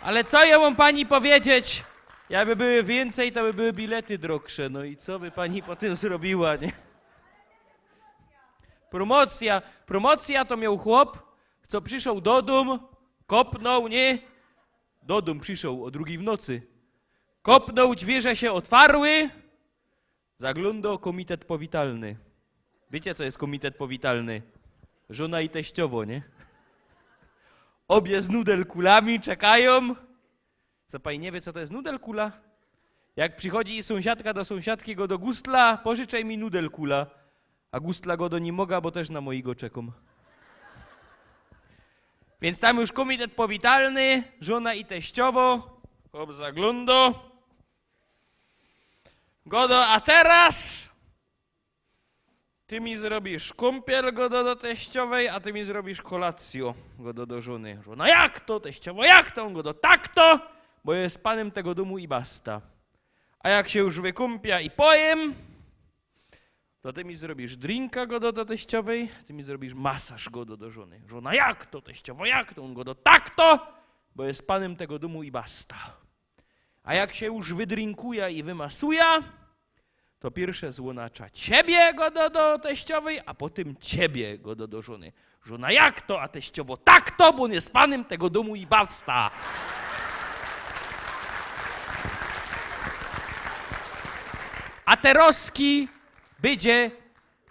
Ale co ja mam pani powiedzieć? Jakby były więcej, to by były bilety droższe. No i co by pani po tym zrobiła, nie? Promocja to miał chłop, co przyszedł do domu, kopnął, nie? Do domu przyszedł o 2 w nocy. Kopnął, drzwi się otwarły, zaglądał komitet powitalny. Wiecie, co jest komitet powitalny? Żona i teściowo, nie? Obie z nudelkulami czekają. Co pani nie wie, co to jest nudelkula? Jak przychodzi sąsiadka do sąsiadki go do gustla, pożyczaj mi nudelkula. A gustla go do nie moga, bo też na mojego czekam. Więc tam już komitet powitalny, żona i teściowo. Chłop zagląda. Godo, a teraz ty mi zrobisz kąpiel, godo, do teściowej, a ty mi zrobisz kolację, godo, do żony. Żona, jak to, teściowo, jak to? Godo, tak to, bo jest panem tego domu i basta. A jak się już wykąpia i pojem, to ty mi zrobisz drinka, godo, do teściowej, ty mi zrobisz masaż, godo, do żony. Żona, jak to, teściowo, jak to? Godo, tak to, bo jest panem tego domu i basta. A jak się już wydrinkuje i wymasuje, to pierwsze złonacza ciebie go do teściowej, a potem ciebie go do żony. Żona, jak to? A teściowo, tak to, bo on jest panem tego domu i basta. A teroski będzie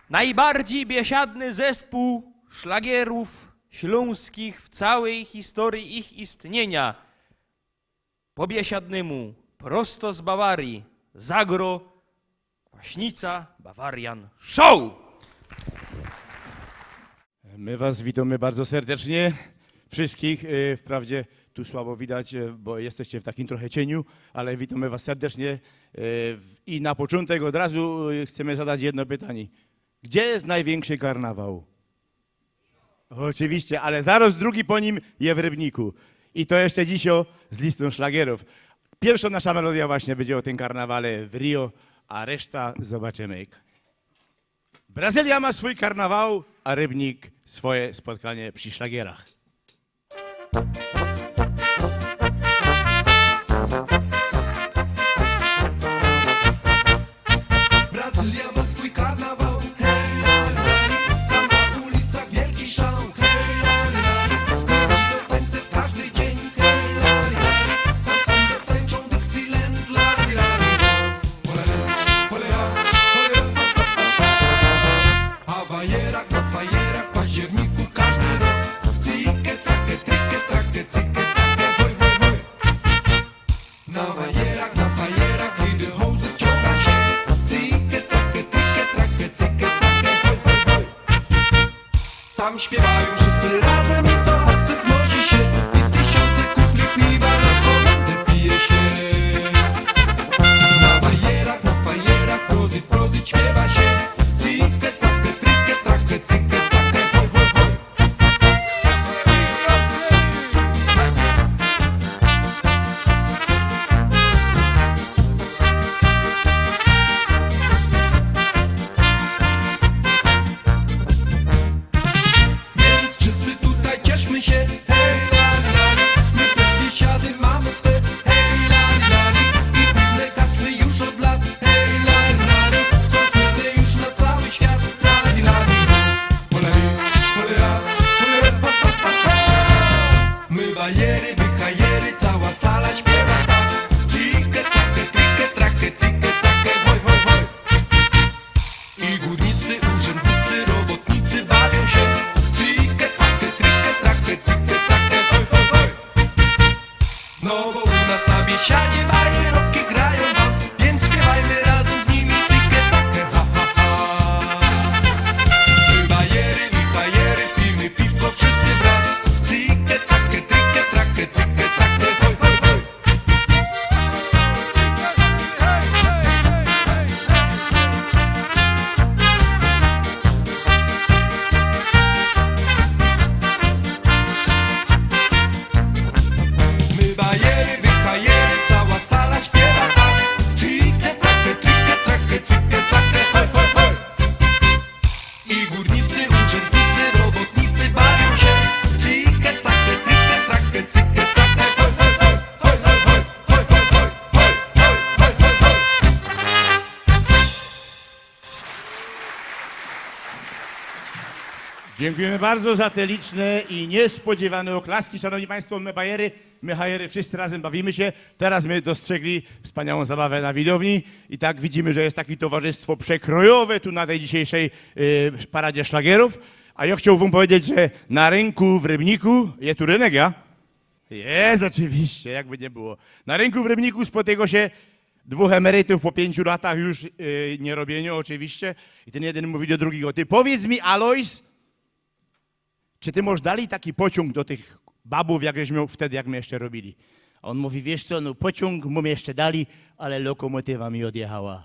najbardziej biesiadny zespół szlagierów śląskich w całej historii ich istnienia. Po biesiadnemu, prosto z Bawarii, Zagro, Kwaśnica, Bawarian Show! My was witamy bardzo serdecznie, wszystkich. Wprawdzie tu słabo widać, bo jesteście w takim trochę cieniu, ale witamy was serdecznie. I na początek od razu chcemy zadać jedno pytanie. Gdzie jest największy karnawał? Oczywiście, ale zaraz drugi po nim jest w Rybniku. I to jeszcze dzisiaj z listą szlagierów. Pierwsza nasza melodia właśnie będzie o tym karnawale w Rio, a reszta zobaczymy. Brazylia ma swój karnawał, a Rybnik swoje spotkanie przy szlagierach. Brazylia ma swój karnawał, hej, la, la, tam na ulicach wielki szał, hej, la, la, do tańce w każdy dzień, hej, la, la, tam same tańczą Dixieland, la, la, a na bajerach, w październiku każdy rok, cikę, cakę, trikę, trakę, cikę, cakę, hoj, hoj, hoj. Na bajerach, kiedy hołzy wciąga się, cikę, cakę, trikę, trakę, cikę, cakę, hoj, hoj, hoj. Tam śpiewają wszyscy razem i to ostry znosi się i tysiące kufli piwa na komendę pije się. Na bajerach, prozit śpiewa się, cikę, cakę, trikę, trakę, cikę, cakę, hoj, hoj, hoj. Więc wszyscy tutaj cieszmy się, hej, la, la, my też biesiady mamy swe, hej, la, la, i pewne karczmy już od lat, hej, la, la, są znane już na cały świat, la, la, my bajery, wychajery, cała sala śpiewa tak, cikę, cakę, trikę, trakę, cikę, cakę, hoj, hoj, hoj. I górnicy, urzędnicy, robotnicy bawią się, cikę, cakę, trikę, trakę, cikę, cakę. Dziękujemy bardzo za te liczne i niespodziewane oklaski. Szanowni Państwo, my hajery, wszyscy razem bawimy się. Teraz my dostrzegli wspaniałą zabawę na widowni i tak widzimy, że jest takie towarzystwo przekrojowe tu na tej dzisiejszej paradzie szlagierów. A ja chciałbym powiedzieć, że na rynku w Rybniku, jest tu rynek, ja? Jest oczywiście, jakby nie było. Na rynku w Rybniku spotyka się dwóch emerytów po 5 latach już nie robienia oczywiście. I ten jeden mówi do drugiego, ty powiedz mi, Alojs, czy ty możesz dali taki pociąg do tych babów, jak miał wtedy, jak my jeszcze robili? A on mówi, wiesz co, no pociąg mu jeszcze dali, ale lokomotywa mi odjechała.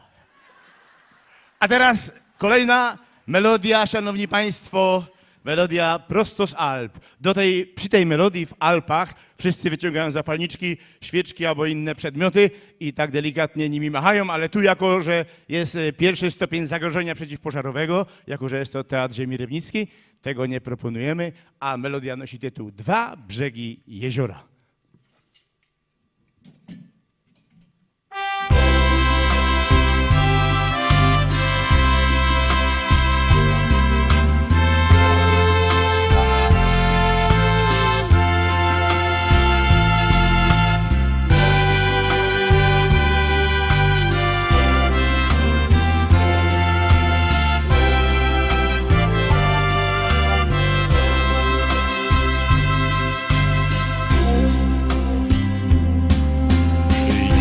A teraz kolejna melodia, szanowni państwo, melodia prosto z Alp. Przy tej melodii w Alpach wszyscy wyciągają zapalniczki, świeczki albo inne przedmioty i tak delikatnie nimi machają, ale tu jako, że jest pierwszy stopień zagrożenia przeciwpożarowego, jako, że jest to Teatr Ziemi Rybnickiej, tego nie proponujemy, a melodia nosi tytuł Dwa brzegi jeziora.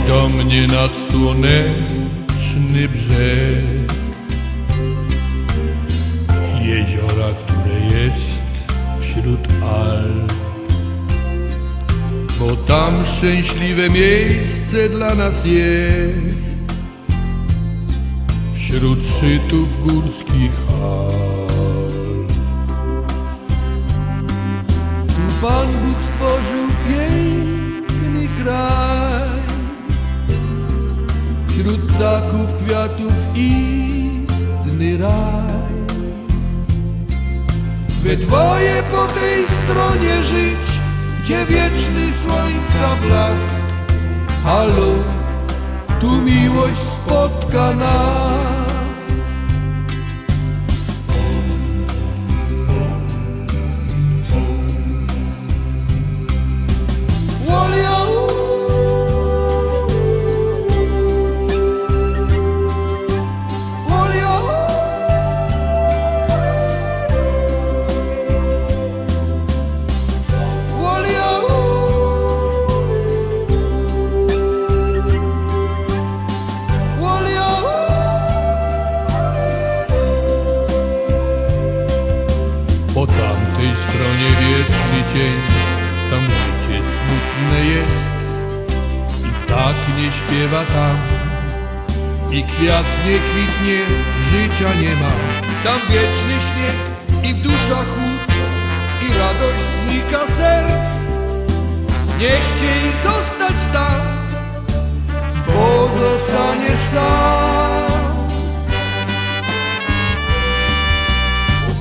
Do mnie nad słoneczny brzeg jeziora, które jest wśród Alp, bo tam szczęśliwe miejsce dla nas jest wśród szczytów górskich Alp. Tu Pan Bóg stworzył piękny kraj, wśród ptaków, kwiatów istny raj. We dwoje po tej stronie żyć, gdzie wieczny słońca blask. Halo, tu miłość spotka nas. Po tamtej stronie wieczny cień, tam życie smutne jest i ptak nie śpiewa tam, i kwiat nie kwitnie, życia nie ma. Tam wieczny śnieg i w duszach chłód, i radość znika serc. Nie chciej zostać tam, bo zostanie sam.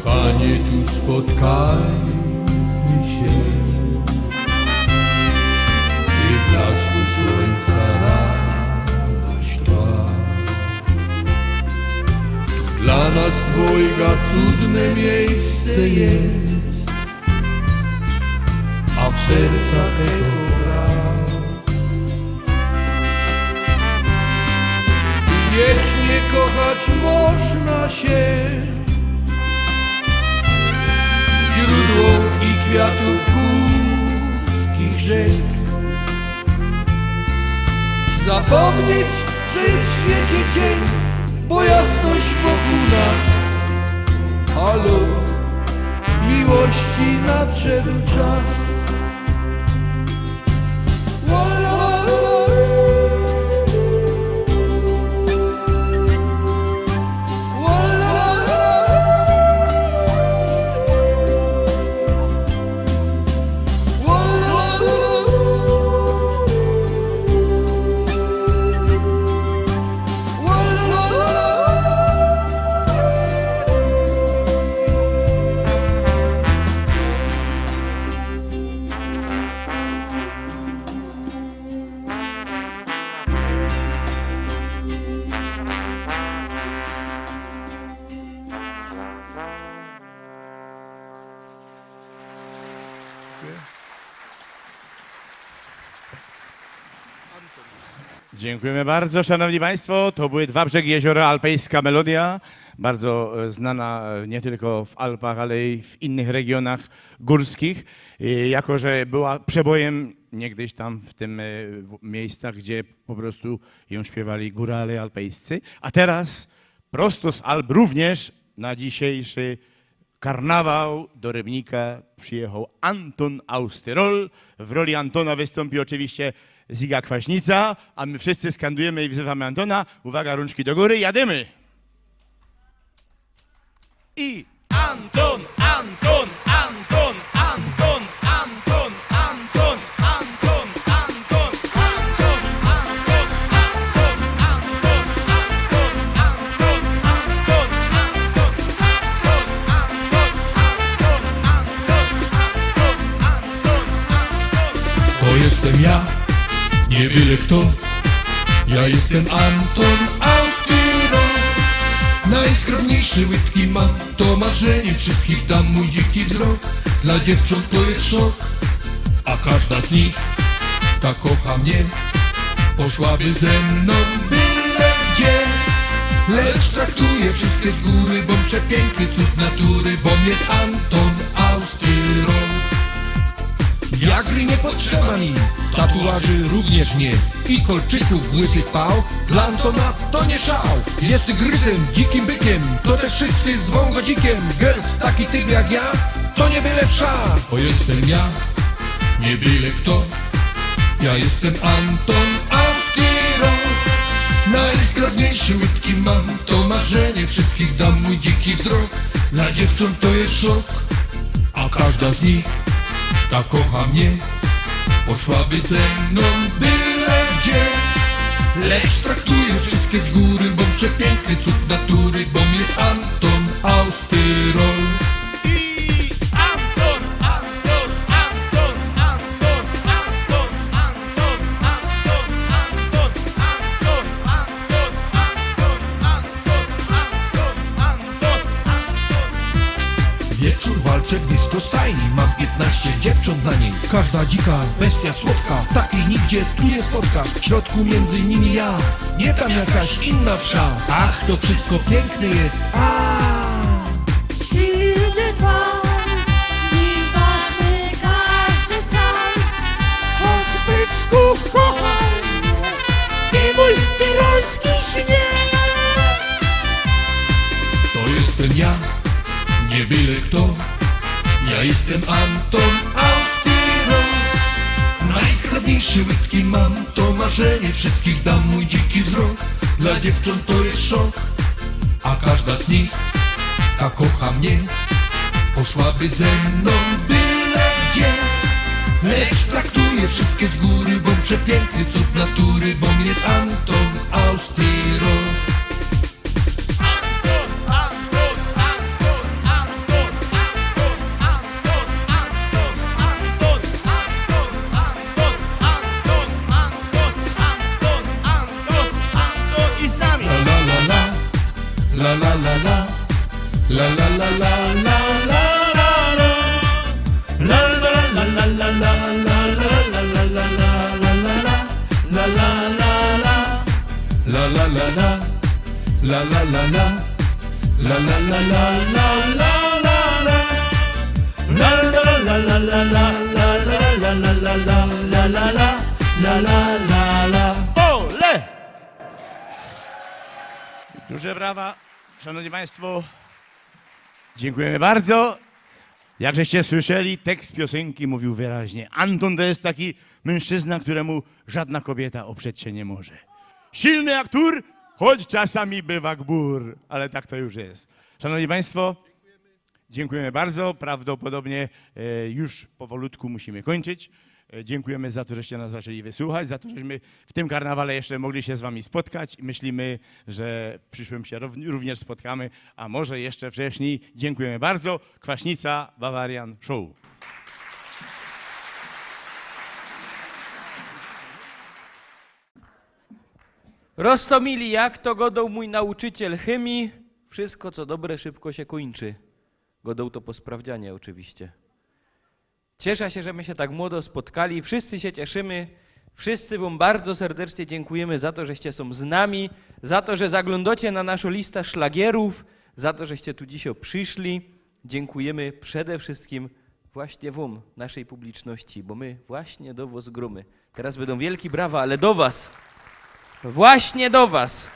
Kochanie, tu spotkajmy się i w blasku słońca radość twa. Dla nas dwojga cudne miejsce jest, a w sercach echo gra. Wiecznie kochać można się wśród łąk i kwiatów górskich rzek. Zapomnieć, że jest w świecie dzień, bo jasność wokół nas. Halo, miłości nadszedł czas. Dziękuję. Dziękujemy bardzo, szanowni państwo. To były Dwa brzegi jeziora, alpejska melodia. Bardzo znana nie tylko w Alpach, ale i w innych regionach górskich. Jako że była przebojem niegdyś tam w tym miejscach, gdzie po prostu ją śpiewali górale alpejscy. A teraz prosto z Alp również na dzisiejszy karnawał do Rybnika przyjechał Anton Austerol. W roli Antona wystąpi oczywiście Ziga Kwaśnica, a my wszyscy skandujemy i wzywamy Antona. Uwaga, rączki do góry, jadymy! I Anton, Anton, Anton, Anton, Anton, Anton, Anton, Anton, Anton, Anton, Anton, Anton, Anton, Anton, To jestem ja, nie byle kto. Ja jestem Anton Austyro. Najskromniejszy łydki mam, to marzenie wszystkich dam mój dziki wzrok. Dla dziewcząt to jest szok, a każda z nich tak kocha mnie. Poszłaby ze mną byle gdzie, lecz traktuję wszystkie z góry, bom przepiękny cud natury, bom jest Anton Austyro. Jak gry nie potrzeba mi, tatuaży również nie, i kolczyków łysych pał. Dla Antona to nie szał, jest gryzem, dzikim bykiem, to też wszyscy zwą go dzikiem. Gers, taki typ jak ja, to nie byle wszak. To jestem ja, nie byle kto. Ja jestem Anton Austyro. Najzgrabniejszy łydki mam, to marzenie wszystkich dam mój dziki wzrok. Dla dziewcząt to jest szok, a każda z nich tak kocha mnie. Poszłaby ze mną byle gdzie, lecz traktuję wszystkie z góry, bom przepiękny cud natury, bom jest Anton Austyrol. Wieczór walczę w disco stajni, mam 15 dziewcząt na niej. Każda dzika, bestia słodka, takiej nigdzie tu nie spotkasz. W środku między nimi ja, nie tam jakaś inna wsza. Ach, to wszystko piękne jest, Silny pan, nieważny każdy cal, choć byczku kochaj mnie, i mój tyrolski śnie. To jestem ja, nie byle kto. Ja jestem Anton Austyro. Najskromniejsze łydki mam, to marzenie wszystkich dam mój dziki wzrok. Dla dziewcząt to jest szok, a każda z nich tak kocha mnie. Poszłaby ze mną byle gdzie, lecz traktuję wszystkie z góry, bom przepiękny cud natury, bom jest Anton Austyro. La la la la, la la la la la la la la, la la la la la la la la la la la la la la la la la, la la la la, la la la la, la la la la la la la la. Ole! Duże brawa, szanowni państwo. Dziękujemy bardzo. Jak żeście słyszeli, tekst piosenki mówił wyraźnie. Anton to jest taki mężczyzna, któremu żadna kobieta oprzeć się nie może. Silny jak tur, choć czasami bywa gbur, ale tak to już jest. Szanowni państwo, dziękujemy bardzo. Prawdopodobnie już powolutku musimy kończyć. Dziękujemy za to, żeście nas zaczęli wysłuchać, za to, żeśmy w tym karnawale jeszcze mogli się z wami spotkać. Myślimy, że w przyszłym się również spotkamy, a może jeszcze wcześniej. Dziękujemy bardzo. Kwaśnica Bavarian Show. Rostomili, jak to godał mój nauczyciel chemii, wszystko co dobre szybko się kończy. Godał to po sprawdzianie oczywiście. Cieszę się, że my się tak młodo spotkali. Wszyscy się cieszymy. Wszyscy wam bardzo serdecznie dziękujemy za to, żeście są z nami, za to, że zaglądacie na naszą listę szlagierów, za to, żeście tu dzisiaj przyszli. Dziękujemy przede wszystkim właśnie wam, naszej publiczności, bo my właśnie do was gromy. Teraz będą wielkie brawa, ale do was. Właśnie do was.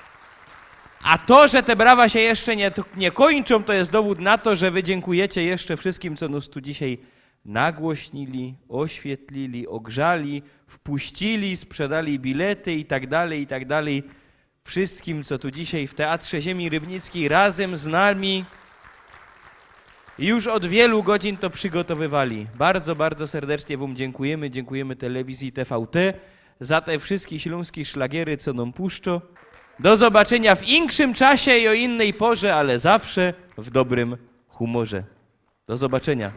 A to, że te brawa się jeszcze nie kończą, to jest dowód na to, że wy dziękujecie jeszcze wszystkim, co nas tu dzisiaj nagłośnili, oświetlili, ogrzali, wpuścili, sprzedali bilety i tak dalej, i tak dalej. Wszystkim, co tu dzisiaj w Teatrze Ziemi Rybnickiej razem z nami już od wielu godzin to przygotowywali. Bardzo, bardzo serdecznie wam dziękujemy. Dziękujemy telewizji TVT za te wszystkie śląskie szlagiery, co nam puszczą. Do zobaczenia w inkszym czasie i o innej porze, ale zawsze w dobrym humorze. Do zobaczenia.